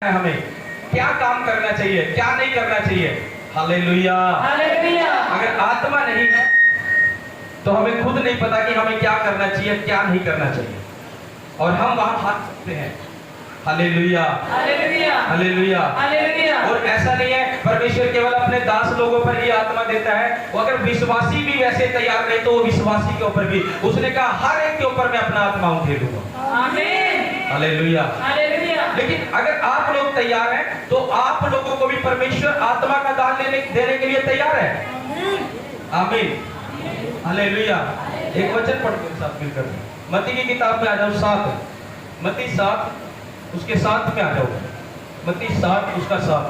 हमें क्या काम करना चाहिए, क्या नहीं करना चाहिए। Hallelujah, hallelujah. अगर आत्मा नहीं है तो हमें खुद नहीं पता कि हमें क्या करना चाहिए, क्या नहीं करना चाहिए, और हम वहां भाग सकते हैं। Hallelujah, hallelujah, hallelujah, hallelujah. और ऐसा नहीं है परमेश्वर केवल अपने दास लोगों पर ही आत्मा देता है, वो अगर विश्वासी भी वैसे तैयार रहे तो वो विश्वासी के ऊपर भी, उसने कहा हर एक के ऊपर मैं अपना आत्मा उठेलूंगा। आमीन, हालेलुया, हालेलुया। लेकिन अगर आप लोग तैयार हैं तो आप लोगों को भी परमेश्वर आत्मा का दान देने के लिए तैयार है। आमीन, हालेलुया। एक वचन पढ़ के साथ मिलकर मत्ती की किताब में आ जाओ 7, मत्ती 7 उसके 7 में आ जाओ, मत्ती 7 उसका 7।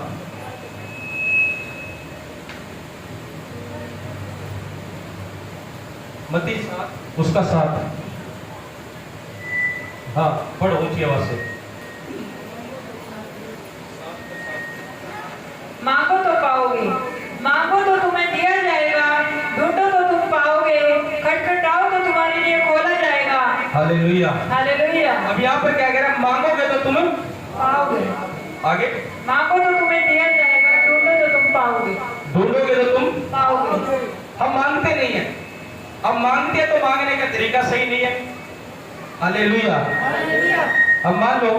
मत्ती 7 उसका 7। हाँ पढ़ो ऊंची आवाज से। मांगो तो पाओगे, मांगो तो तुम्हें दिया जाएगा, ढूंढो तो तुम पाओगे, खटखटाओ तो तुम्हारे लिए खोला जाएगा। Hallelujah, hallelujah. अब यहाँ पर क्या कह रहा है? मांगोगे तो तुम पाओगे, आगे मांगो तो तुम्हें दिया जाएगा, ढूंढो तो तुम पाओगे, ढूंढोगे तो तुम पाओगे। हम मांगते नहीं है, अब मांगते हैं तो मांगने का तरीका सही नहीं है। हालेलुया, अब मान लो,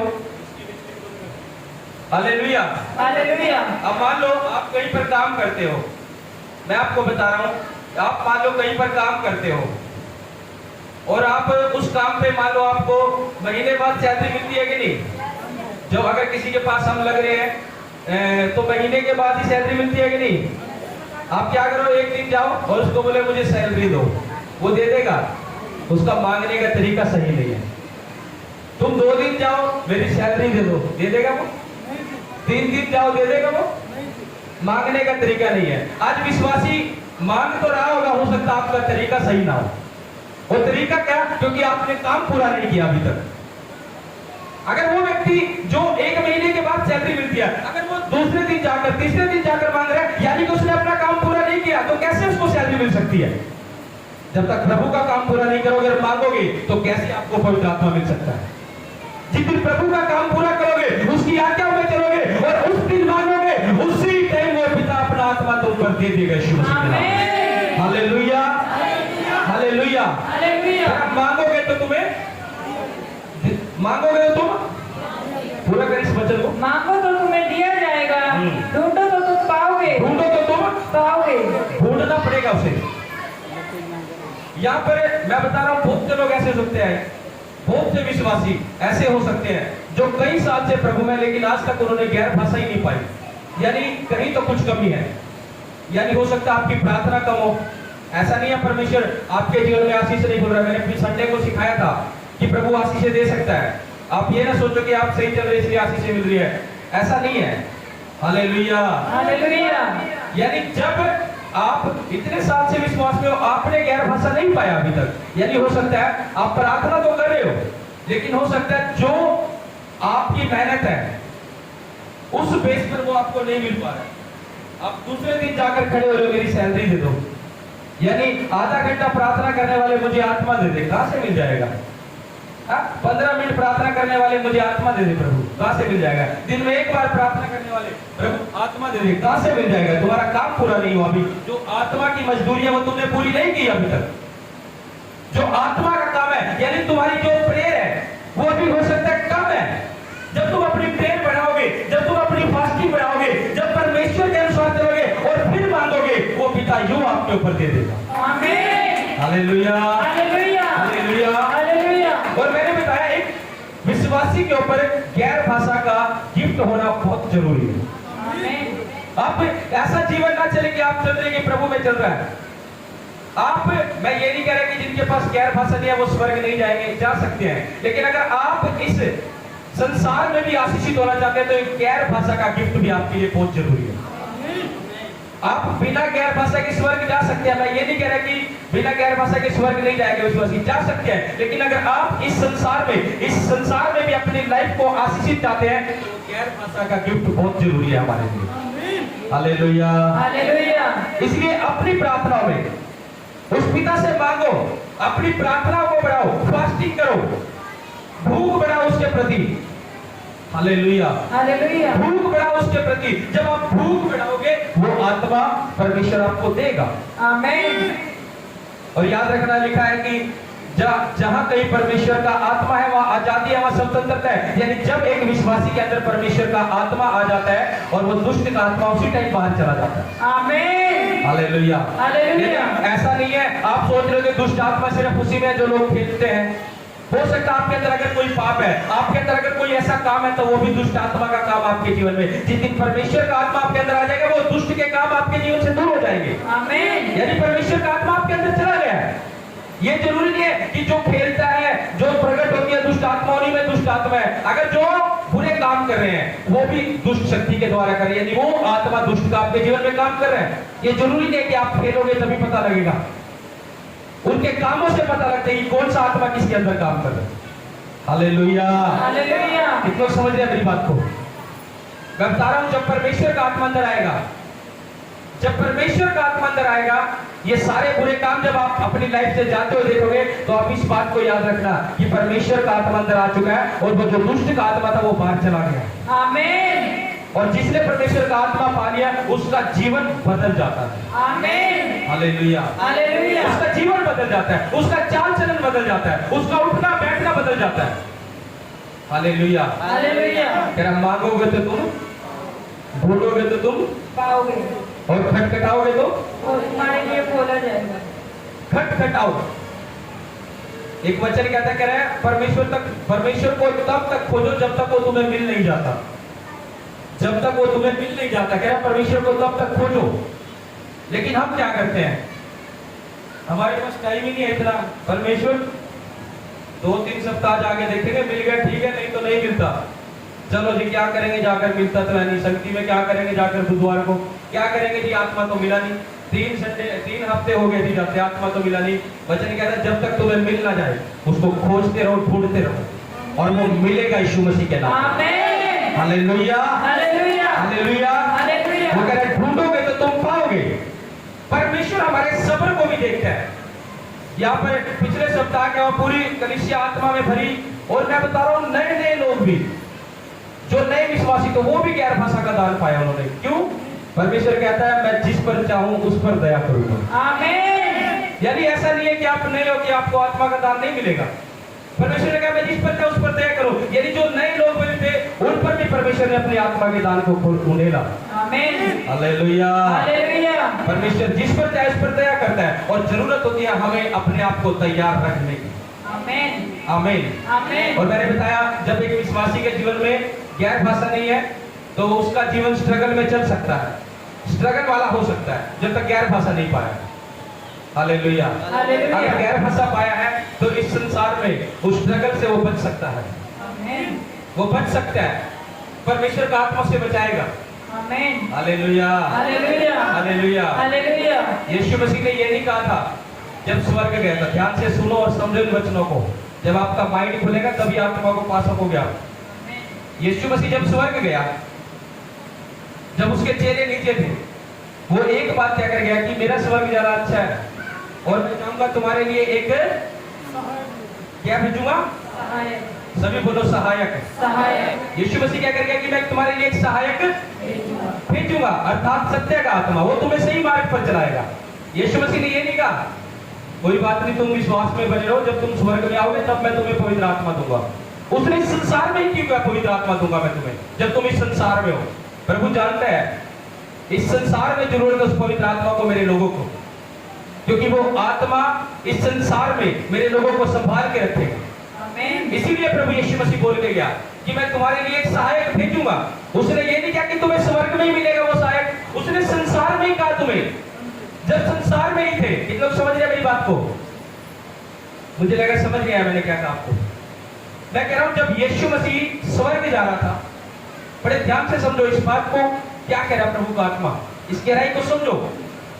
हालेलुया, हालेलुया। अब मान लो आप कहीं पर काम करते हो, मैं आपको बता रहा हूँ, आप मान लो कहीं पर काम करते हो और आप उस काम पे मान लो आपको महीने बाद सैलरी मिलती है कि नहीं? जो अगर किसी के पास हम लग रहे हैं तो महीने के बाद ही सैलरी मिलती है कि नहीं? आप क्या करो, एक दिन जाओ और उसको बोले मुझे सैलरी दो, वो दे देगा? उसका मांगने का तरीका सही नहीं है। तुम 2 दिन जाओ मेरी सैलरी दे दो, दे देगा वो? 3 दिन जाओ, दे देगा वो? मांगने का तरीका नहीं है। आज विश्वासी मांग तो रहा होगा, हो सकता आपका तरीका सही ना हो। वो तरीका क्या? क्योंकि आपने काम पूरा नहीं किया अभी तक। अगर वो व्यक्ति जो 1 महीने के बाद सैलरी मिलती है, अगर वो दूसरे दिन जाकर तीसरे दिन जाकर मांग रहा है, यानी कि उसने अपना काम पूरा नहीं किया, तो कैसे उसको सैलरी मिल सकती है? जब तक प्रभु का काम पूरा नहीं करोगे और मांगोगे तो कैसे आपको पवित्र आत्मा मिल सकता है? जिस दिन प्रभु का काम पूरा करोगे, उसकी आज्ञा में चलोगे और उस दिन मांगोगे, उसी टाइम वो पिता अपना आत्मा तुम पर दे देगा। Hallelujah, hallelujah, hallelujah. मांगोगे तो तुम पूरा कर इस वचन को, मांगो तो तुम्हें दिया जाएगा, ढूंढो तो तुम पाओगे, ढूंढो तो तुम पाओगे। ढूंढना पड़ेगा उसे। यहाँ पर मैं बता रहा हूँ, बहुत से लोग ऐसे हो सकते हैं, बहुत से विश्वासी ऐसे हो सकते हैं जो कई साल से प्रभु में, लेकिन आज तक उन्होंने गैर भाषा ही नहीं पाई, यानी कहीं तो कुछ कमी है। यानी हो सकता है आपकी प्रार्थना कम हो। ऐसा नहीं है परमेश्वर आपके जीवन में आशीष नहीं बोल रहा। मैंने अपनी संडे को सिखाया था कि प्रभु आशीष दे सकता है। आप ये ना सोचो कि आप सही चल रहे इसलिए आशीष मिल रही है, ऐसा नहीं है। Hallelujah, hallelujah. यानी जब आप इतने साल से विश्वास में हो, आपने गैर भाषा नहीं पाया अभी तक, यानी हो सकता है आप प्रार्थना तो कर रहे हो, लेकिन हो सकता है जो आपकी मेहनत है उस बेस पर वो आपको नहीं मिल पा रहा है। आप दूसरे दिन जाकर खड़े हो रहे हो, मेरी सैलरी दे दो, यानी आधा घंटा प्रार्थना करने वाले मुझे आत्मा दे दे, कहां से मिल जाएगा? 15 मिनट प्रार्थना करने वाले मुझे आत्मा दे दे प्रभु, कहां से मिल जाएगा? दिन में 1 बार प्रार्थना करने वाले प्रभु आत्मा दे दे, कहां से मिल जाएगा? तुम्हारा काम पूरा नहीं हुआ अभी। जो आत्मा की मजदूरी है वो तुमने पूरी नहीं की अभी तक। जो आत्मा का काम है, यानी तुम्हारी जो प्रेयर है वो अभी हो सकता है कम है। जब तुम अपनी प्रेयर बढ़ाओगे, जब तुम अपनी फास्टिंग बढ़ाओगे, जब परमेश्वर के अनुसार चलोगे और फिर मांगोगे, वो पिता यूं आपके ऊपर दे देगा। आमीन, हालेलुया, हालेलुया, हालेलुया, हालेलुया। और मैंने बताया एक विश्वासी के ऊपर गैर भाषा का गिफ्ट होना बहुत जरूरी है। आमीन। आप ऐसा जीवन ना चले कि आप चल रहे कि प्रभु में चल रहा है। आप, मैं ये नहीं कह रहा कि जिनके पास गैर भाषा नहीं है वो स्वर्ग नहीं जाएंगे, जा सकते हैं, लेकिन अगर आप इस संसार में भी आशीषित होना चाहते हैं तो एक गैर भाषा का गिफ्ट भी आपके लिए बहुत जरूरी है। आप बिना गैर भाषा के स्वर्ग जा सकते हैं। मैं ये नहीं कह रहा कि बिना गैर भाषा के स्वर्ग नहीं जाएंगे विश्वासी, जा सकते हैं, लेकिन अगर आप इस संसार में भी अपनी लाइफ को आशीषित चाहते हैं तो गैर भाषा का गिफ्ट बहुत जरूरी है हमारे लिए। Hallelujah, hallelujah. इसलिए अपनी प्रार्थनाओं में उस पिता से मांगो, अपनी प्रार्थनाओं को बढ़ाओ, फास्टिंग करो, भूख बढ़ाओ उसके प्रति। हालेलुया। हालेलुया। भूख बढ़ाओ उसके प्रति। जब आप भूख बढ़ाओगे वो आत्मा परमेश्वर आपको देगा। आमीन। और याद रखना, लिखा है कि जहां कहीं परमेश्वर का आत्मा है वहां आजादी है, वहां स्वतंत्रता है। यानी जब एक विश्वासी के अंदर परमेश्वर का आत्मा आ जाता है और वो दुष्ट का आत्मा उसी टाइम बाहर चला जाता है। आमीन। हालेलुया। हालेलुया। ऐसा नहीं है आप सोच रहे हो कि दुष्ट आत्मा सिर्फ उसी में जो लोग खेलते हैं। हो सकता है आपके अंदर अगर कोई पाप है, आपके अंदर अगर कोई ऐसा काम है, तो वो भी दुष्ट आत्मा का काम आपके जीवन में। जिस दिन परमेश्वर का आत्मा आपके अंदर आ जाएगा, वो दुष्ट के काम आपके जीवन से दूर हो जाएंगे। आमीन। यानी परमेश्वर का आत्मा आपके अंदर चला गया है। ये जरूरी नहीं है कि जो खेलता है, जो प्रकट होती है दुष्ट आत्मा, उन्हीं में दुष्ट आत्मा है। अगर जो बुरे काम कर रहे हैं वो भी दुष्ट शक्ति के द्वारा कर रहे हैं, यानी वो आत्मा दुष्ट का आपके जीवन में काम कर रहे हैं। ये जरूरी नहीं है कि आप खेलोगे तभी पता लगेगा। उनके कामों से पता लगता है कि कौन सा आत्मा किसके अंदर काम कर रहा है। हालेलुया। हालेलुया। कितने लोग समझ रहे हैं मेरी बात को? मैं बता रहा हूं, जब परमेश्वर का आत्मा अंदर आएगा, जब परमेश्वर का आत्मा अंदर आएगा, ये सारे बुरे काम जब आप अपनी लाइफ से जाते हुए देखोगे, तो आप इस बात को याद रखना कि परमेश्वर का आत्मा अंदर आ चुका है और वो जो दुष्ट का आत्मा था वो बाहर चला गया। आमीन। और जिसने परमेश्वर का आत्मा पा लिया उसका जीवन बदल जाता है। आमीन। हालेलुया। हालेलुया। उसका जीवन बदल जाता है, उसका चाल चलन बदल जाता है, उसका उठना बैठना बदल जाता है। हालेलुया। हालेलुया। कह रहा, मांगोगे तो तुम, ढूंढोगे तो तुम पाओगे, और खटखटाओगे तो और तुम्हारे लिए खोला जाएगा। खटखटाओ। एक वचन कहता है, कह रहा है परमेश्वर को तब तक खोजो जब तक वो तुम्हें मिल नहीं जाता। जब तक वो तुम्हें मिल नहीं जाता, कह रहा है परमेश्वर को तब तक खोजो। लेकिन हम क्या करते हैं? हमारे पास टाइम ही नहीं है इतना। परमेश्वर 2-3 सप्ताह जाके देखेंगे, मिल गया ठीक है, नहीं तो नहीं मिलता। चलो जी, क्या करेंगे जाकर, मिलता तो है नहीं। शक्ति में क्या करेंगे जाकर बुधवार को? क्या करेंगे जी, आत्मा तो मिला नहीं। 3 हफ्ते हो गए जी जाते, आत्मा तो मिला नहीं। वचन कहता है जब तक तुम्हें मिल ना जाए उसको खोजते रहो, ढूंढते रहो, और वो मिलेगा यीशु मसीह के नाम। आमीन। हालेलुया। हालेलुया। हालेलुया। हालेलुया। वो कह रहा है ढूंढोगे तो तुम पाओगे। परमेश्वर हमारे सब्र को भी देखता है। यहाँ पर पिछले सप्ताह क्या पूरी कलीसिया आत्मा में भरी, और मैं बता रहा हूँ नए नए लोग भी, जो नए विश्वासी, तो वो भी गैर भाषा का दान पाया उन्होंने। क्यों? परमेश्वर कहता है मैं जिस पर चाहूं उस पर दया करूंगा। आमीन। यानी ऐसा नहीं है कि आप नए हो कि आपको आत्मा का दान नहीं मिलेगा। परमेश्वर ने कहा मैं जिस पर चाहूं उस पर दया करूं। यानी जो नए लोग बने थे उन पर भी परमेश्वर ने अपनी आत्मा के दान को उंडेला। आमीन। हालेलुया। हालेलुया। परमेश्वर जिस पर चाहे उस पर दया करता है, और जरूरत होती है हमें अपने आप को तैयार रखने की। आमीन। आमीन। आमीन। और मैंने बताया जब एक विश्वासी के जीवन में गैर भाषा नहीं है तो उसका जीवन स्ट्रगल में चल सकता है, स्ट्रगल वाला हो सकता है जब तक गैर भाषा नहीं पाया। हालेलुया। हालेलुया। अगर गैर भाषा पाया है तो इस संसार में उस स्ट्रगल से वो बच सकता है। आमीन। वो बच सकता है, परमेश्वर का आत्मा से बचाएगा। आमीन। हालेलुया। हालेलुया। हालेलुया। हालेलुया। यीशु मसीह ने ये नहीं कहा था जब स्वर्ग गया था, ध्यान से सुनो और समझो इन वचनों को, जब आपका माइंड खुलेगा तभी आत्मा को पा सकोगे आप। यीशु मसीह जब स्वर्ग गया, जब उसके चेहरे नीचे थे, वो एक बात क्या कर गया कि मेरा स्वर्ग जाना अच्छा है और मैं चाहूंगा तुम्हारे लिए एक क्या भेजूंगा? सहायक। सभी बोलो सहायक। सहायक। यीशु मसीह क्या कर गया कि मैं तुम्हारे लिए एक सहायक भेजूंगा, अर्थात सत्य का आत्मा, वो तुम्हें सही मार्ग पर चलाएगा। यीशु मसीह ने ये नहीं कहा कोई बात नहीं तुम विश्वास में बने रहो, जब तुम स्वर्ग में आओगे तब मैं तुम्हें पवित्र आत्मा दूंगा। उसने इस संसार में ही क्यों कहा पवित्र आत्मा दूंगा मैं तुम्हें, जब तुम इस संसार में हो? प्रभु जानता है इस संसार में जरूरत है उस पवित्र आत्मा को, मेरे लोगों को, क्योंकि वो आत्मा इस संसार में मेरे लोगों को संभाल के रखेगा। आमीन। इसीलिए प्रभु यीशु मसीह बोल के गया कि मैं तुम्हारे लिए एक सहायक भेजूंगा। उसने ये नहीं कहा कि तुम्हें स्वर्ग में ही मिलेगा वो सहायक, उसने संसार में ही कहा तुम्हें, जब संसार में ही थे। कितने लोग समझ रहे मेरी बात को? मुझे लगा समझ गया मैंने क्या कहा आपको। मैं कह रहा हूं जब यीशु मसीह स्वर्ग जा रहा था, बड़े ध्यान से समझो इस बात को, क्या कह रहा प्रभु का आत्मा, इस गहराई को समझो।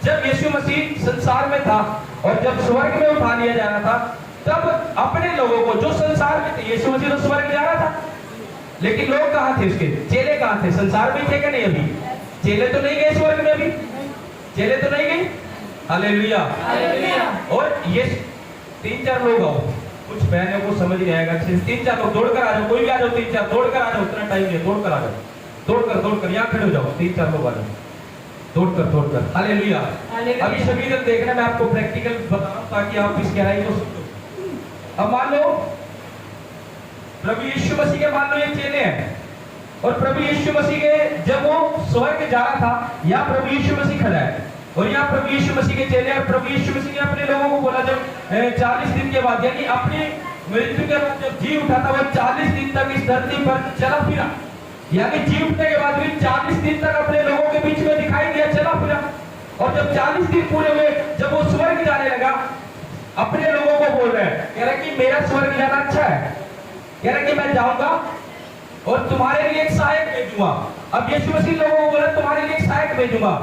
जब यीशु मसीह संसार में था और जब स्वर्ग में उठा लिया जा रहा था, तब अपने लोगों को जो संसार में थे, यीशु मसीह तो स्वर्ग जा रहा था, लेकिन लोग कहां थे उसके? चेले कहां थे? संसार में थे क्या नहीं? अभी चेले तो नहीं गए स्वर्ग में, अभी चेले तो नहीं गए। हालेलुया। हालेलुया। और ये 3-4 लोग आओ, कुछ बहनों को समझ नहीं आएगा। 3-4 लोग दौड़ कर आ जाओ, कोई भी आ जाओ, 3-4 दौड़ कर आ जाओ, उतना टाइम नहीं, दौड़ कर आ जाओ, दौड़ कर यहाँ खड़े हो जाओ, 3-4 लोग आ जाओ, दौड़ कर। हालेलुया। अभी सभी जब देखना, मैं आपको प्रैक्टिकल बता रहा हूँ ताकि आप इस गहराई को समझो। अब मान लो प्रभु यीशु मसीह के, मान लो ये चेले हैं और प्रभु यीशु मसीह के जब वो स्वर्ग जा रहा था, यहाँ प्रभु यीशु मसीह खड़ा है और यहाँ प्रभु यीशु मसीह के चेले, और प्रभु यीशु मसीह ने अपने लोगों को बोला जब 40 दिन के बाद, यानी अपनी मृत्यु के बाद जब जी उठा था, वो 40 दिन तक इस धरती पर चला फिरा, यानी जी उठने के बाद भी 40 दिन तक अपने लोगों के बीच में दिखाई दिया, चला फिरा। और जब 40 दिन पूरे हुए, जब वो स्वर्ग जाने लगा, अपने लोगों को बोल रहे हैं, कह रहे कि मेरा स्वर्ग जाना अच्छा है, कह रहे कि मैं जाऊंगा और तुम्हारे लिए एक सहायक भेजूंगा। अब यीशु मसीह लोगों को बोला तुम्हारे लिए एक सहायक भेजूंगा,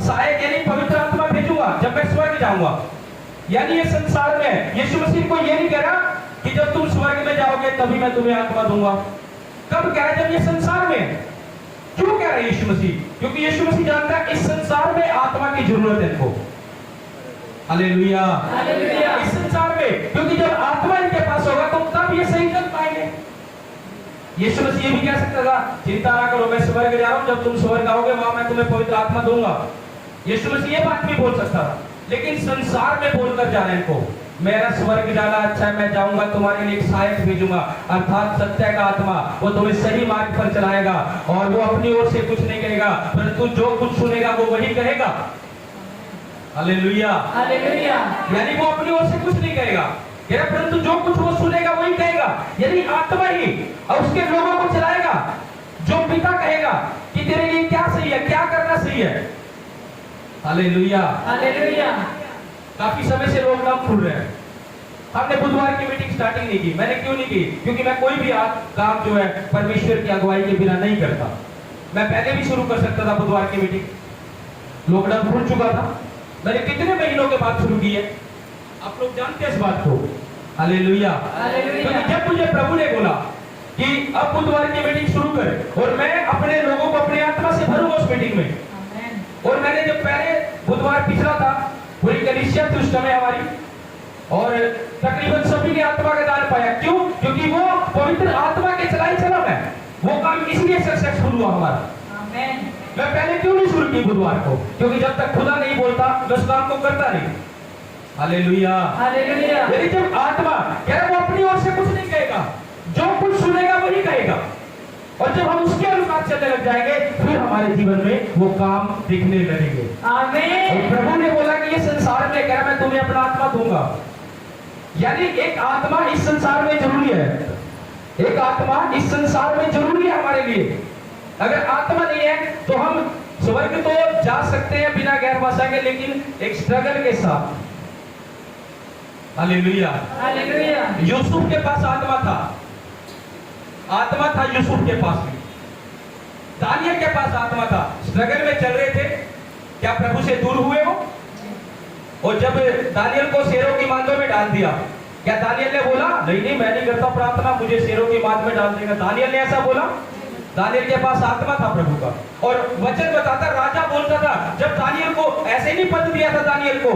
सहायक यानी पवित्र आत्मा भेजूंगा जब मैं स्वर्ग जाऊंगा। यानी ये संसार में यीशु मसीह को ये नहीं कह रहा कि जब तुम स्वर्ग में जाओगे तभी मैं तुम्हें आत्मा दूंगा। कब कह रहा है? जब ये संसार में। क्यों कह रहा है यीशु मसीह? क्योंकि यीशु मसीह जानता है इस संसार में आत्मा की जरूरत है इनको। हालेलुया। इस संसार में, क्योंकि जब आत्मा इनके पास होगा तो तब ये सही चल पाएंगे। यीशु मसीह ये भी कह सकता था, चिंता ना करो, मैं स्वर्ग जा रहा हूं, जब तुम स्वर्ग आओगे वहां मैं तुम्हें पवित्र आत्मा दूंगा। यीशु मसीह ये बात भी बोल सकता था, लेकिन संसार में बोलकर जा रहे हैं इनको, मेरा स्वर्ग जाना अच्छा है, मैं जाऊंगा, तुम्हारे लिए एक सहायक भेजूंगा, अर्थात सत्य का आत्मा, वो तुम्हें सही मार्ग पर चलाएगा और वो अपनी ओर से कुछ नहीं कहेगा, परंतु जो कुछ सुनेगा वो वही कहेगा। हालेलुया। यानी वो अपनी ओर से कुछ नहीं कहेगा, परंतु जो कुछ वो सुनेगा वही कहेगा, यानी आत्मा ही और उसके लोगों को चलाएगा। जो पिता कहेगा कि तेरे लिए क्या सही है, क्या करना सही है। हालेलुया। काफी समय से लोग नाम खुल रहे हैं। हमने बुधवार की मीटिंग स्टार्टिंग नहीं की। मैंने क्यों नहीं की? क्योंकि मैं कोई भी काम जो है परमेश्वर की अगुवाई के बिना नहीं करता। मैं पहले भी शुरू कर सकता था बुधवार की मीटिंग, लॉकडाउन खुल चुका था, मैंने कितने महीनों के बाद शुरू की है, आप लोग जानते हैं इस बात को। हालेलुया। क्योंकि जब मुझे प्रभु ने बोला कि अब बुधवार की मीटिंग शुरू कर और मैं अपने लोगों को अपनी आत्मा से भरूंगा उस मीटिंग में, और मैंने जब पहले बुधवार पिछला था, पूरी कलीसिया थी उस समय हमारी, और तकरीबन सभी ने आत्मा का दान पाया। क्यों? क्योंकि वो पवित्र आत्मा के चलाई चला है, वो काम इसलिए सक्सेसफुल हुआ हमारा। मैं पहले क्यों नहीं शुरू की बुधवार को? क्योंकि जब तक खुदा नहीं बोलता मैं उस काम को करता नहीं। हालेलुया। यदि जब आत्मा क्या वो अपनी ओर से कुछ नहीं कहेगा, जो कुछ सुनेगा वही कहेगा, और जब हम उसके अनुसार चलने लग जाएंगे फिर हमारे जीवन में वो काम दिखने लगेंगे। आमीन। और प्रभु ने बोला कि ये संसार में कह रहा मैं तुम्हें अपना आत्मा दूंगा, यानी एक आत्मा इस संसार में जरूरी है, एक आत्मा इस संसार में जरूरी है हमारे लिए। अगर आत्मा नहीं है तो हम स्वर्ग तो जा सकते हैं बिना गैर भाषा के, लेकिन एक स्ट्रगल के साथ। हालेलुया। यूसुफ के पास आत्मा था, आत्मा था यूसुफ के पास भी, दानियल के पास आत्मा था, स्ट्रगल में चल रहे थे। क्या प्रभु से दूर हुए वो? और जब दानियल को शेरों की मांदों में डाल दिया, क्या दानियल ने बोला नहीं मैं नहीं करता प्रार्थना, मुझे शेरों की मांद में डाल देगा? दानियल ने ऐसा बोला? दानियल के पास आत्मा था प्रभु का, और वचन बताता, राजा बोलता था, जब दानियल को ऐसे नहीं पद दिया था दानियल को,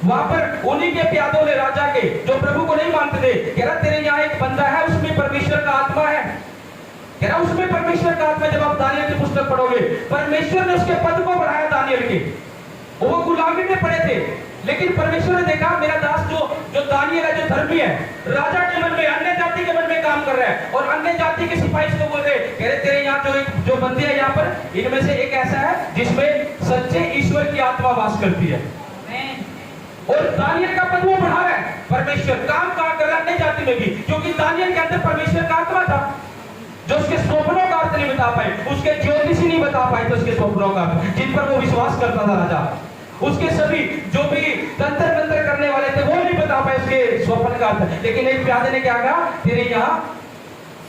वहां पर उन्हीं के प्यादों ने राजा के जो प्रभु को नहीं मानते थे, कह रहा तेरे यहाँ एक बंदा है उसमें परमेश्वर का आत्मा है, कह रहा उसमें परमेश्वर का आत्मा। जब आप दानियल की पुस्तक पढ़ोगे, परमेश्वर ने उसके पद को बढ़ाया दानियल के, वो गुलामी में पड़े थे, लेकिन परमेश्वर ने देखा मेरा दास जो दानियल है, जो धर्मी है, राजा के मन में, अन्य जाति के मन में काम कर रहा है, और अन्य जाति के सिपाही को बोल रहे, कह रहे तेरे यहाँ जो बंदे हैं यहाँ पर, इनमें से एक ऐसा है जिसमें सच्चे ईश्वर की आत्मा वास करती है। और दानियल का पद वो बढ़ा रहा है, परमेश्वर काम कर रहा है अन्य जाति में भी, क्योंकि दानियल के अंदर परमेश्वर का आत्मा था, जो उसके स्वप्नों का अर्थ नहीं बता पाए, उसके ज्योतिषी नहीं बता पाए थे उसके स्वप्नों का, जिन पर वो विश्वास करता था राजा, उसके सभी जो भी तंत्र मंत्र करने वाले थे वो नहीं बता पाए उसके स्वप्न का अर्थ। लेकिन एक प्यादे ने क्या कहा, तेरे यहाँ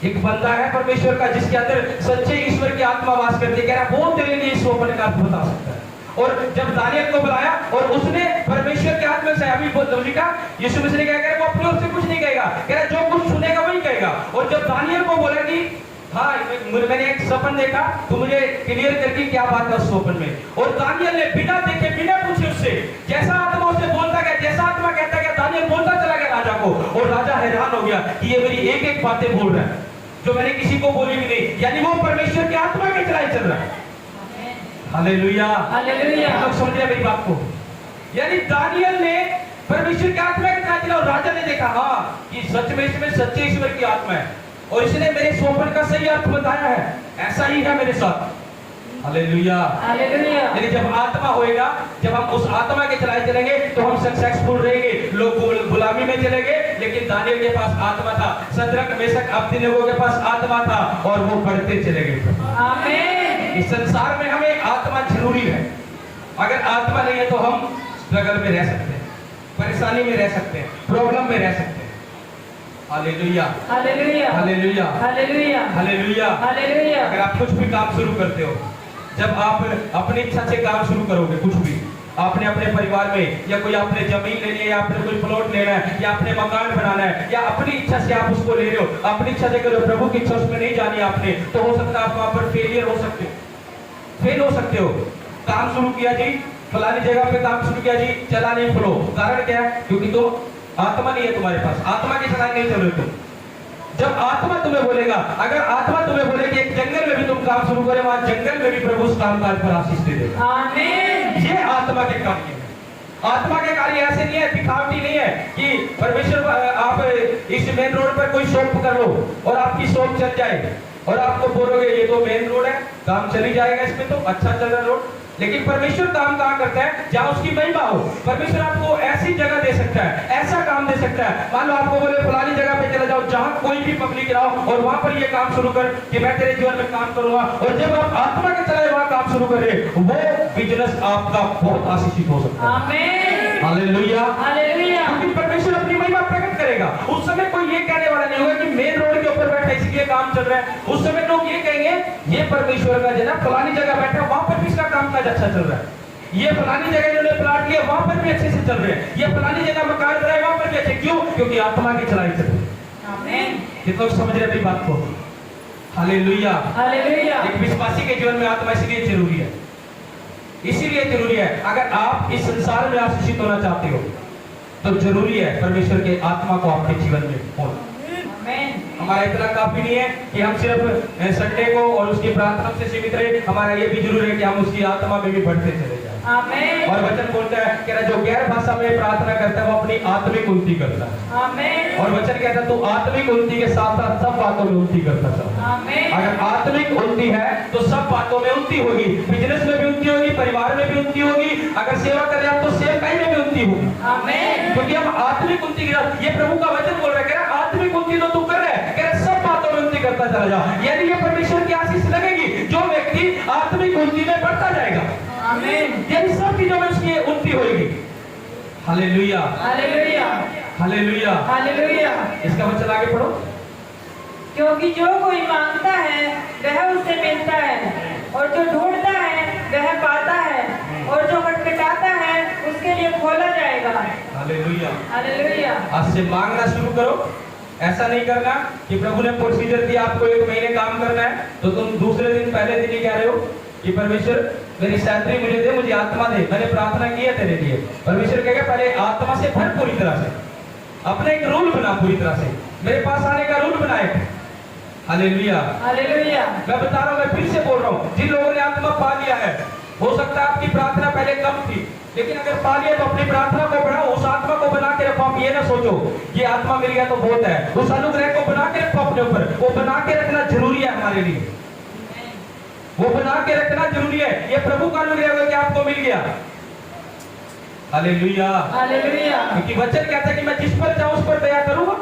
एक बंदा है परमेश्वर का जिसके अंदर सच्चे ईश्वर की आत्मा वास करती है, कह रहा वो तेरे लिए स्वप्न का अर्थ बता सकता है। और जब दानियल को बुलाया और उसने परमेश्वर के आत्मा से अभी यीशु मसीह ने क्या कहा, वो अपनी ओर से कुछ नहीं कहेगा, कह रहा जो कुछ सुनेगा वही कहेगा। और जब दानियल को बोला कि हाँ मैंने एक सपन देखा, तू मुझे क्लियर करके क्या बात है उस सपन में, और दानियल ने बिना देखे बिना पूछे उससे जैसा आत्मा उसे बोलता गया, जैसा आत्मा कहता गया दानियल बोलता चला गया राजा राजा को, और राजा हैरान हो गया कि ये मेरी एक एक बातें बोल रहा है जो मैंने किसी को बोली भी नहीं, यानी वो परमेश्वर की आत्मा के चलाए चल रहा है। Hallelujah, hallelujah. आप लोग समझ रहे हैं मेरी बात को? यानी दानियल ने परमेश्वर की आत्मा के चलाए चला, और राजा ने देखा हाँ कि सच में इसमें सच्चे ईश्वर की आत्मा है, और इसने मेरे सोपन का सही अर्थ बताया है, ऐसा ही है मेरे साथ। Hallelujah, hallelujah. यानी जब आत्मा होएगा, जब हम उस आत्मा के चलाए चलेंगे तो हम सक्सेसफुल रहेंगे। लोग गुलामी में चले गए, लेकिन दानियल के पास आत्मा था, सद्रक मेशक अबेदनगो के पास आत्मा था, और वो बढ़ते चले गए। आमीन। इस संसार में हमें आत्मा जरूरी है। अगर आत्मा नहीं है तो हम स्ट्रगल में रह सकते हैं, परेशानी में रह सकते हैं, प्रॉब्लम में रह सकते हैं। Hallelujah, hallelujah. Hallelujah, hallelujah. Hallelujah. Hallelujah. अगर आप कुछ भी काम शुरू करते हो, जब आप अपनी इच्छा से काम शुरू करोगे, कुछ भी आपने अपने परिवार में, या कोई आपने जमीन लेनी है, या आपने कोई प्लॉट लेना है, या आपने मकान बनाना है, या अपनी इच्छा से आप उसको ले रहे हो, अपनी इच्छा से करो, प्रभु की इच्छा उसमें नहीं जानी आपने, तो हो सकता है आप वहां पर फेलियर हो सकते हो, फेल हो सकते हो। काम शुरू किया जी, फलानी जगह पे काम शुरू किया जी, चला नहीं फ्लो, कारण क्या है? क्योंकि तो आत्मा नहीं है तुम्हारे पास, आत्मा के चलाए नहीं चल रहे तुम। जब आत्मा तुम्हें बोलेगा, अगर आत्मा तुम्हें बोलेगी एक जंगल में भी तुम काम शुरू करें, वहां जंगल में भी प्रभु उस कामकाज पर आशीष दे देगा। आमीन। ये आत्मा के कार्य है। आत्मा के कार्य ऐसे नहीं है, दिखावटी नहीं है कि परमेश्वर आप इस मेन रोड पर कोई शॉप कर लो और आपकी शॉप चल जाए, और आपको बोलोगे ये तो मेन रोड है, काम चली जाएगा इसमें, तो अच्छा चल रहा रोड। लेकिन परमेश्वर काम कहाँ करता है? जहाँ उसकी महिमा हो। परमेश्वर आपको ऐसी जगह दे सकता है, ऐसा काम दे सकता है। मान लो आपको बोले फलानी जगह पे चला जाओ जहाँ कोई भी पब्लिक ना हो, और वहां पर ये काम शुरू कर कि मैं तेरे जीवन में काम करूंगा, और जब आप आत्मा के चलाए वहां काम शुरू करें, वो बिजनेस आपका बहुत आशीषित हो सकता है। आमीन। Hallelujah, hallelujah. क्योंकि परमेश्वर अपनी महिमा प्रकट करेगा। उस समय कोई ये कहने वाला नहीं होगा कि मेन रोड के ऊपर बैठा इसलिए काम चल रहा है। उस समय लोग ये कहेंगे ये परमेश्वर का जना फलानी जगह बैठा, वहां पर भी इसका कामकाज अच्छा चल रहा है। ये फलानी जगह इन्होंने प्लाट लिया, वहां पर भी अच्छे से चल रहे हैं। ये फलानी जगह मकान बनाए, वहां पर भी अच्छे। क्यों? क्योंकि आत्मा की चलाई चल रही है। आमीन। कितने लोग समझ रहे हैं मेरी बात को? हालेलुया। हालेलुया। एक विश्वासी के जीवन में आत्मा इसलिए जरूरी है, इसीलिए जरूरी है। अगर आप इस संसार में आशीषित होना चाहते हो तो जरूरी है परमेश्वर के आत्मा को आपके जीवन में होना। हमारा इतना काफी नहीं है कि हम सिर्फ संडे को और उसकी प्रार्थना से सीमित रहे, हमारा ये भी जरूरी है कि हम उसकी आत्मा में भी बढ़ते चले जाएं। आमीन। और वचन बोलता है कि जो गैर भाषा में प्रार्थना करता है वो अपनी आत्मिक उन्नति करता है। आमीन। और वचन कहता है तू आत्मिक उन्नति के साथ साथ सब बातों में उन्नति करता चल। आमीन। अगर आत्मिक उन्नति है तो सब बातों में उन्नति होगी, बिजनेस में भी उन्नति होगी, परिवार में भी उन्नति होगी। अगर सेवा कर रहे हैं तो सेवकाई में भी उन्नति होगी। आमीन। क्योंकि हम आत्मिक उन्नति की तरफ, ये प्रभु का वचन बोल रहा है, कह रहा आत्मिक उन्नति तो तू कर रहा है, कह रहा सब बातों में उन्नति करता चला जा। यानी ये परमेश्वर की आशीष लगेगी जो व्यक्ति आत्मिक उन्नति में बढ़ता जाएगा। आमीन। यानी सब चीजों में उसकी उन्नति होगी। Hallelujah, hallelujah. हालेलुया। हालेलुया। इसका वचन आगे पढ़ो। क्योंकि जो कोई मांगता है वह उसे मिलता है, और जो ढूंढता है वह पाता है, और जो खटखटाता है उसके लिए खोला जाएगा। हालेलुया। हालेलुया। आज से मांगना शुरू करो। ऐसा नहीं करना कि प्रभु ने प्रोसीजर दिया आपको 1 महीने काम करना है तो तुम दूसरे दिन पहले दिन ही कह रहे हो कि परमेश्वर मेरी सैलरी मुझे दे, मुझे आत्मा दे, मैंने प्रार्थना की है तेरे लिए। परमेश्वर कहेगा पहले आत्मा से भर पूरी तरह से, अपने एक रूल बना पूरी तरह से, मेरे पास आने का रूल बनाए। हालेलुया। हालेलुया। मैं बता रहा हूं, मैं फिर से बोल रहा हूं, जिन लोगों ने आत्मा पा लिया है, हो सकता है आपकी प्रार्थना पहले कम थी, लेकिन अगर पा लिया तो अपनी प्रार्थना को बढ़ाओ, उस आत्मा को बना के रखो। आप ये ना सोचो ये आत्मा मिल गया तो बहुत है, उस अनुग्रह को बना के रखो अपने ऊपर। वो बना के रखना जरूरी है हमारे लिए, वो बना के रखना जरूरी है। ये प्रभु का अनुग्रह है कि आपको मिल गया। हालेलुया। हालेलुया। क्योंकि वचन कहता है कि मैं जिस पर चाहूं उस पर दया करूंगा।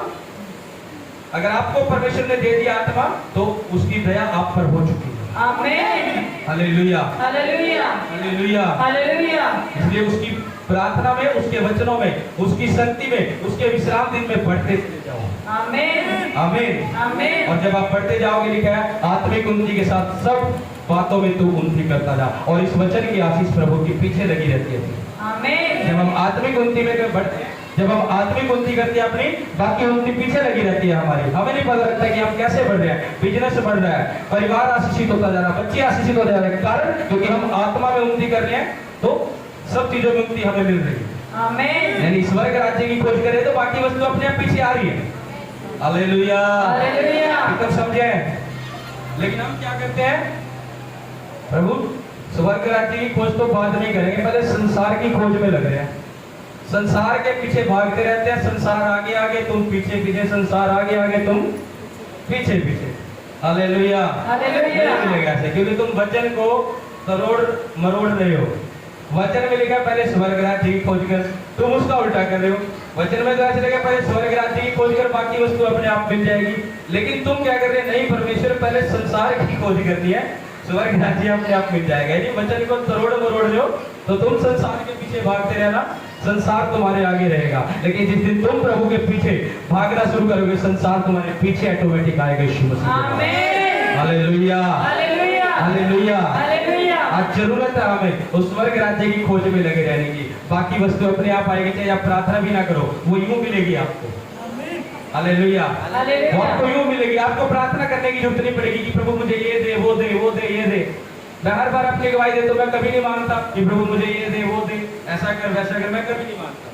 अगर आपको परमेश्वर ने दे दिया आत्मा तो उसकी दया आप पर हो चुकी है। आमीन। Hallelujah, hallelujah. हालेलुया। हालेलुया। इसलिए उसकी प्रार्थना में, उसके वचनों में, उसकी शक्ति में, उसके विश्राम दिन में बढ़ते चले जाओ। आमीन। आमीन। आमीन। और जब आप बढ़ते जाओगे, लिखा है आत्मिक उन्नति के साथ सब बातों में तू उन्नति करता जा। और इस वचन की आशीष प्रभु के पीछे लगी रहती है। आमीन। जब हम आत्मिक उन्नति में बढ़ते हैं, जब हम आत्मिक उन्नति करते हैं अपनी, बाकी उन्नति पीछे लगी रहती है हमारी। हमें नहीं पता लगता कि हम कैसे बढ़ रहे हैं, बिजनेस बढ़ रहा है, परिवार आशीषित होता जा रहा है, बच्चे आशीषित होते जा रहे हैं। कारण क्योंकि हम आत्मा में उन्नति कर रहे हैं तो सब चीजों में उन्नति हमें मिल रही है। आमीन। यानी स्वर्ग राज्य की खोज करें तो बाकी वस्तु अपने आप पीछे आ रही है। Hallelujah, hallelujah. तब समझे। लेकिन हम क्या करते हैं, प्रभु स्वर्ग राज्य की खोज तो बाद में करेंगे, पहले संसार की खोज में लग रहे हैं, संसार के पीछे भागते रहते हैं। संसार आगे आगे, तुम पीछे पीछे, संसार आगे आगे, तुम पीछे पीछे। Hallelujah, hallelujah. नहीं मिलेगा ऐसे, क्योंकि तुम वचन को तरोड़ मरोड़ रहे हो। वचन में लिखा पहले स्वर्ग राज्य की खोज कर, तुम उसका उल्टा कर रहे हो। वचन में तो ऐसे लिखा पहले स्वर्ग राज्य की खोज कर, बाकी वस्तु अपने आप मिल जाएगी। लेकिन तुम क्या कर रहे हैं, नहीं, परमेश्वर पहले संसार की खोज करनी है, स्वर्ग राज्य अपने आप मिल जाएगा। यदि वचन को तरोड़ मरोड़ रहे हो तो तुम संसार के पीछे भागते रहना, संसार तुम्हारे आगे रहेगा। लेकिन जिस दिन तुम प्रभु के पीछे भागना शुरू करोगे, संसार तुम्हारे पीछे ऑटोमेटिक आएगा यीशु मसीह। आमीन। Hallelujah, hallelujah. हालेलुया। हालेलुया। आज जरूरत है हमें उस स्वर्ग राज्य की खोज में लगे रहने की। बाकी वस्तु अपने आप आएगी, चाहे आप प्रार्थना भी ना करो, वो यूं मिलेगी आपको। Hallelujah, hallelujah. वो आपको यूं मिलेगी। आपको प्रार्थना करने की जरूरत नहीं पड़ेगी कि प्रभु मुझे ये दे, वो दे, वो दे, ये दे। मैं हर बार अपनी गवाही दे तो मैं कभी नहीं मांगता कि प्रभु मुझे ये दे, वो दे, ऐसा कर, वैसा कर, मैं कभी नहीं मांगता।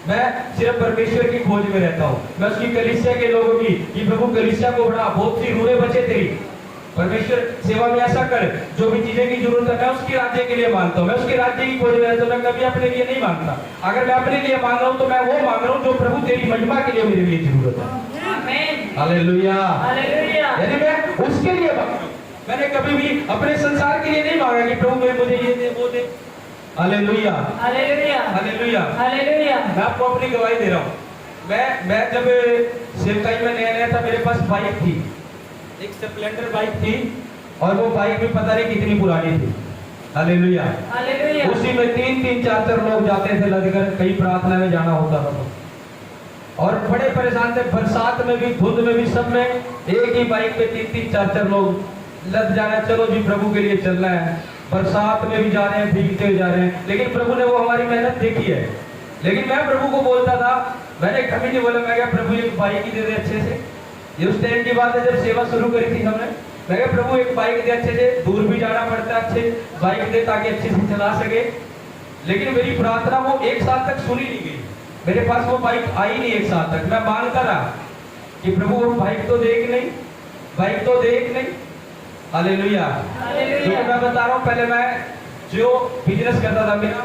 मैं सिर्फ परमेश्वर की खोज में रहता हूँ। मैं उसकी कलीसिया के लोगों की, कि प्रभु कलीसिया को बढ़ा, बहुत सी रूहें बचे तेरी, परमेश्वर सेवा में ऐसा कर, जो भी चीजें की जरूरत है मैं उसके राज्य के लिए मांगता हूँ। मैं उसके राज्य की खोज में रहता हूँ, मैं कभी अपने लिए नहीं मांगता। अगर मैं अपने लिए मांग रहा हूँ तो मैं वो मांग रहा हूँ जो प्रभु तेरी महिमा के लिए मेरे लिए जरूरत है। आमीन। Hallelujah, hallelujah. यानी मैं उसके लिए मांग रहा हूँ। मैंने कभी भी अपने संसार के लिए नहीं मांगा कि प्रभु मुझे ये दे, वो दे। Hallelujah, hallelujah. हालेलुया। हालेलुया। मैं आपको अपनी गवाही दे रहा हूँ। मैं जब सेवकाई में नया नया था, मेरे पास बाइक थी, एक स्प्लेंडर बाइक थी, और वो बाइक भी पता नहीं कितनी पुरानी थी। Hallelujah, hallelujah. उसी में 3-3, 4-4 लोग जाते थे लदकर, कहीं प्रार्थना में जाना होता था तो। और बड़े परेशान थे, बरसात में भी, धुंध में भी, सब में एक ही बाइक पे 3-3, 4-4 लोग लद जाना, चलो जी प्रभु के लिए चलना है। बरसात में भी जा रहे हैं, भीगते जा रहे हैं, लेकिन प्रभु ने वो हमारी मेहनत देखी है। लेकिन मैं प्रभु को बोलता था, मैंने कभी नहीं बोला, मैं क्या प्रभु एक बाइक ही दे दे अच्छे से। ये उस टाइम की बात है जब सेवा शुरू करी थी हमने। मैं क्या प्रभु एक बाइक दे अच्छे से, दूर भी जाना पड़ता है, अच्छे बाइक दे ताकि अच्छे से चला सके। लेकिन मेरी प्रार्थना वो एक साल तक सुनी नहीं गई, मेरे पास वो बाइक आई नहीं एक साल तक। मैं मांगता रहा कि प्रभु वो बाइक तो देख नहीं, बाइक तो देख नहीं। Hallelujah, hallelujah. मैं बता रहा हूँ, पहले मैं जो बिजनेस करता था, मेरा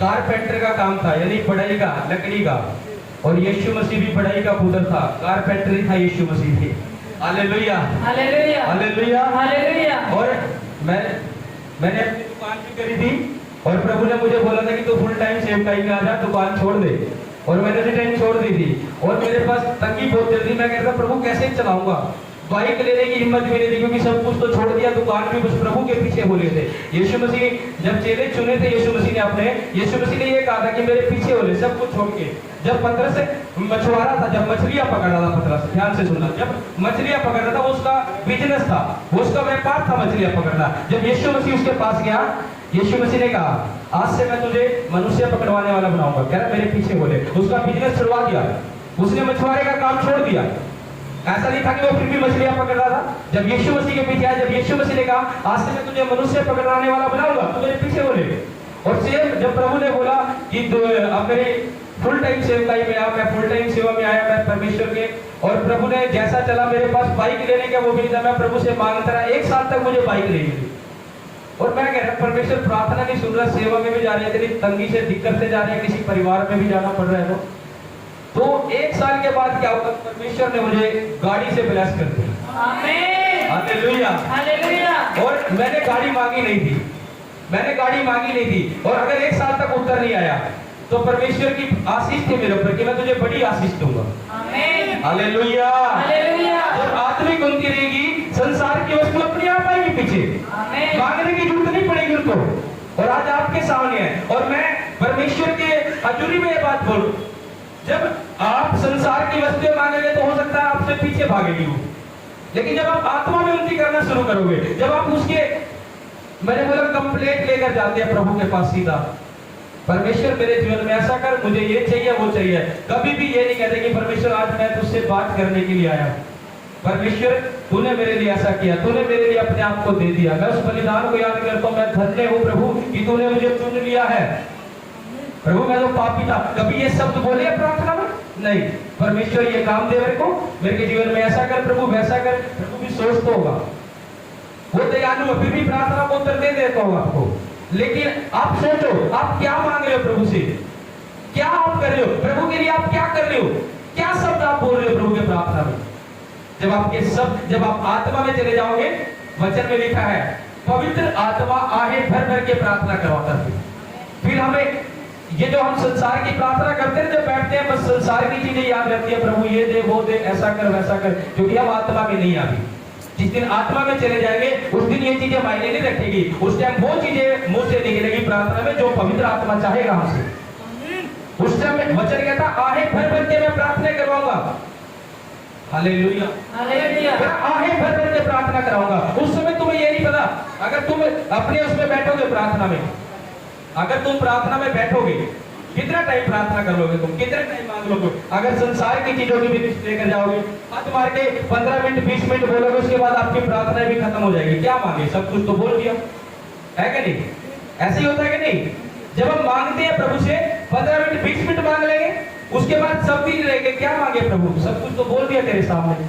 कारपेंटर का काम था, यानी बढ़ई का, लकड़ी का। और यीशु मसीह भी बढ़ई का पुत्र था, कारपेंटर ही था यीशु मसीह भी। Hallelujah, hallelujah. Hallelujah, hallelujah. और मैंने अपनी दुकान भी करी थी, और प्रभु ने मुझे बोला था कि तू फुल टाइम सेवकाई में आ जा, दुकान छोड़ दे। और मैंने उसी टाइम छोड़ दी थी, और मेरे पास तंगी बहुत जल्दी। मैं कहता प्रभु कैसे चलाऊंगा, बाइक लेने की हिम्मत भी नहीं थी, क्योंकि सब कुछ तो छोड़ दिया, दुकान भी बस प्रभु के पीछे हो लिए थे। यीशु मसीह जब चेले चुने थे यीशु मसीह ने अपने, यीशु मसीह ने ये कहा था कि मेरे पीछे हो ले, सब कुछ छोड़ के। जब पतरस से मछुआरा था, जब मछलियां पकड़ रहा था, पतरस ध्यान से सुनना, जब मछलियां पकड़ रहा था, उसका बिजनेस था, उसका व्यापार था मछलियां पकड़ना। जब यीशु मसीह उसके पास गया, यीशु मसीह ने कहा आज से मैं तुझे मनुष्य पकड़वाने वाला बनाऊंगा। कह रहा मेरे पीछे बोले, उसका बिजनेस छुड़वा दिया, उसने मछुआरे का काम छोड़ दिया। ऐसा नहीं था कि वो फिर भी मछलियां पकड़ रहा था। जब यीशु मसीह के पीछे आया, जब यीशु मसीह ने कहा आज से मैं तुझे मनुष्य पकड़वाने वाला बनाऊंगा, तो मेरे पीछे बोले। और सेम जब प्रभु ने बोला कि अब मेरे फुल टाइम सेवकाई में आ, मैं फुल टाइम सेवा में आया, मैं परमेश्वर के। और प्रभु ने जैसा चला, मेरे पास बाइक लेने का वो भी था, मैं प्रभु से मांगता रहा, एक साल तक मुझे बाइक नहीं मिली। और मैं कह रहा परमेश्वर प्रार्थना नहीं सुन रहा, सेवा में भी जा रहे थे, तंगी से, दिक्कत से जा रहे हैं, किसी परिवार में भी जाना पड़ रहा है। तो एक साल के बाद क्या होगा, परमेश्वर ने मुझे गाड़ी से ब्लेस कर दिया। आमीन। Hallelujah, hallelujah. और मैंने गाड़ी मांगी नहीं थी, मैंने गाड़ी मांगी नहीं थी। और अगर एक साल तक उत्तर नहीं आया तो परमेश्वर की आशीष थी मेरे ऊपर कि मैं तुझे बड़ी आशीष दूंगा। आमीन। Hallelujah, hallelujah. और आत्मिक उनकी रहेगी, संसार की वस्तु अपने आप आएगी पीछे, आमीन। मांगने की जरूरत नहीं पड़ेगी उनको। और आज आपके सामने है, और मैं परमेश्वर के हजूरी में ये बात बोलूं, जब आप संसार की वस्तुएं मांगेंगे तो हो सकता है आपसे पीछे भागेगी वो। लेकिन जब आप आत्मा में उन्नति करना शुरू करोगे, जब आप उसके, मैंने बोला कंप्लेंट लेकर जाते हैं प्रभु के पास सीधा, परमेश्वर मेरे जीवन में ऐसा कर, मुझे ये चाहिए वो चाहिए। कभी भी ये नहीं कहते कि परमेश्वर आज मैं तुझसे बात करने के लिए आया, परमेश्वर तूने मेरे लिए ऐसा किया, तूने मेरे लिए अपने आप को दे दिया। मैं उस बलिदान को याद करता हूँ, मैं धन्य हूँ प्रभु कि तूने मुझे चुन लिया है। प्रभु मैं तो पापी था, कभी ये शब्द बोले प्रार्थना में? नहीं। परमेश्वर ये काम दे मेरे को, मेरे के जीवन में ऐसा कर प्रभु, वैसा कर। प्रभु भी सोचता होगा, वो दयालु है, फिर भी प्रार्थना को उत्तर दे देता होगा आपको। लेकिन आप सोचो, आप क्या मांग रहे हो प्रभु से, क्या आप कर रहे हो प्रभु के लिए, आप क्या कर रहे हो, क्या शब्द आप बोल रहे हो प्रभु के प्रार्थना में? जब आपके शब्द, जब आप आत्मा में चले जाओगे, वचन में लिखा है पवित्र आत्मा आहें भर भर के प्रार्थना करवाता है। फिर हमें ये जो हम संसार की प्रार्थना करते हैं, जब बैठते हैं बस संसार की चीजें याद रहती है, प्रभु ये दे वो दे, ऐसा कर वैसा कर, क्योंकि हम आत्मा में नहीं आती। जिस दिन आत्मा में चले जाएंगे उस दिन ये चीजें मायने नहीं रखेगी, उस टाइम वो चीजें मुंह से निकलेगी प्रार्थना में जो पवित्र आत्मा चाहेगा हमसे। उस टाइम वचन कहता आहें भर भर के मैं प्रार्थना करवाऊंगा। Hallelujah, hallelujah. आहें भर भर के प्रार्थना कराऊंगा। उस समय तुम्हें ये नहीं पता, अगर तुम अपने उसमें बैठोगे प्रार्थना में, अगर तुम प्रार्थना में बैठोगे, कितना टाइम प्रार्थना कर लोगे तुम, कितना टाइम मांग लोगे? अगर संसार की चीजों की भी लेकर जाओगे, हाथ मार के 15 मिनट 20 मिनट बोलोगे, उसके बाद आपकी प्रार्थना भी खत्म हो जाएगी। क्या मांगे? सब कुछ तो बोल दिया है कि नहीं? ऐसे ही होता है कि नहीं? जब हम मांगते हैं प्रभु से 15 मिनट 20 मिनट मांग लेंगे, उसके बाद सब भी रहेंगे, क्या मांगे प्रभु, सब कुछ तो बोल दिया तेरे सामने।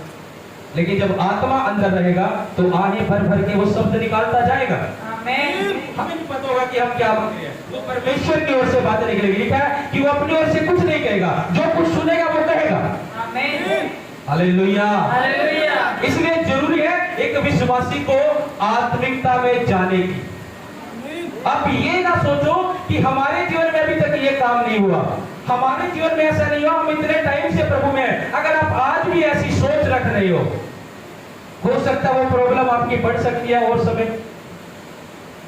लेकिन जब आत्मा अंदर रहेगा तो आहें भर भर के वो शब्द निकालता जाएगा। हमें नहीं पता होगा कि हम क्या मांग रहे हैं, वो परमेश्वर की ओर से बातें निकलेगी। लिखा है कि वो अपनी ओर से कुछ नहीं कहेगा, जो कुछ सुनेगा वो कहेगा। Hallelujah, hallelujah. इसलिए जरूरी है एक विश्वासी को आत्मिकता में जाने की। अब ये ना सोचो कि हमारे जीवन में अभी तक ये काम नहीं हुआ, हमारे जीवन में ऐसा नहीं हुआ, हम इतने टाइम से प्रभु में हैं। अगर आप आज भी ऐसी सोच रख रहे हो सकता है वो प्रॉब्लम आपकी बढ़ सकती है और समय,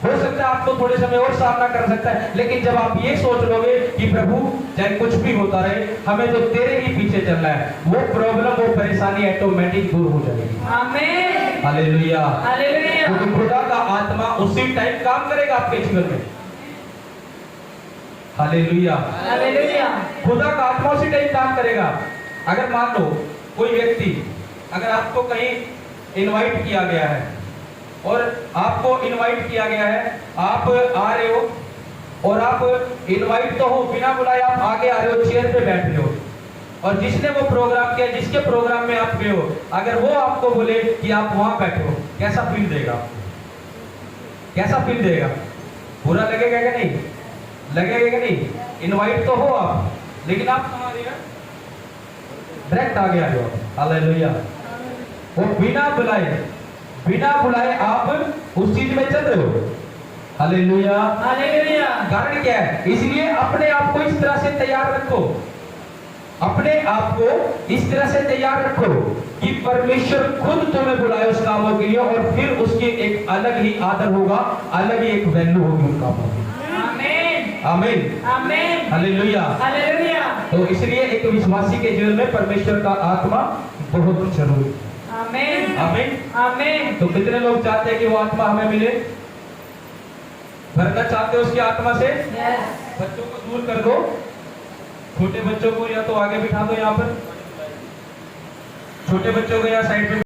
हो सकता है आपको थोड़े समय और सामना कर सकता है। लेकिन जब आप ये सोच लोगे कि प्रभु चाहे कुछ भी होता रहे, हमें तो तेरे ही पीछे चलना है, वो प्रॉब्लम, वो परेशानी ऑटोमेटिक दूर हो जाएगी। आमीन, हालेलुया, हालेलुया। क्योंकि खुदा का आत्मा उसी टाइम काम करेगा आपके जीवन में। Hallelujah, hallelujah. खुदा का आत्मा उसी टाइम काम करेगा। अगर मान लो कोई व्यक्ति, अगर आपको कहीं इनवाइट किया गया है और आपको इनवाइट किया गया है, आप आ रहे हो और आप इनवाइट तो हो, बिना बुलाए आप आगे आ रहे हो, चेयर पे बैठ रहे हो, और जिसने वो प्रोग्राम किया, जिसके प्रोग्राम में आप गए हो, अगर वो आपको बोले कि आप वहां बैठो, कैसा फील देगा? कैसा फील देगा? बुरा लगेगा कि नहीं? लगेगा कि नहीं? इनवाइट तो हो आप, लेकिन आप कहां आ रहे हो? डायरेक्ट आगे आ रहे हो। हालेलुया। वो बिना बुलाए आप उस चीज में चल रहे हो। Hallelujah, hallelujah. कारण क्या है? इसलिए अपने आप को इस तरह से तैयार रखो, अपने आप को इस तरह से तैयार रखो कि परमेश्वर खुद तुम्हें बुलाए उस कामों के लिए, और फिर उसकी एक अलग ही आदर होगा, अलग ही एक वैल्यू होगी उन कामों की। आमीन, आमीन, आमीन, हालेलुया, हालेलुया। तो इसलिए एक विश्वासी के जीवन में परमेश्वर का आत्मा बहुत जरूरी। आमीन, आमीन, आमीन। तो कितने लोग चाहते हैं कि वो आत्मा हमें मिले? भरना चाहते हो उसकी आत्मा से? yes। बच्चों को दूर कर दो, छोटे बच्चों को या तो आगे बिठा दो, यहाँ पर छोटे बच्चों को या साइड पे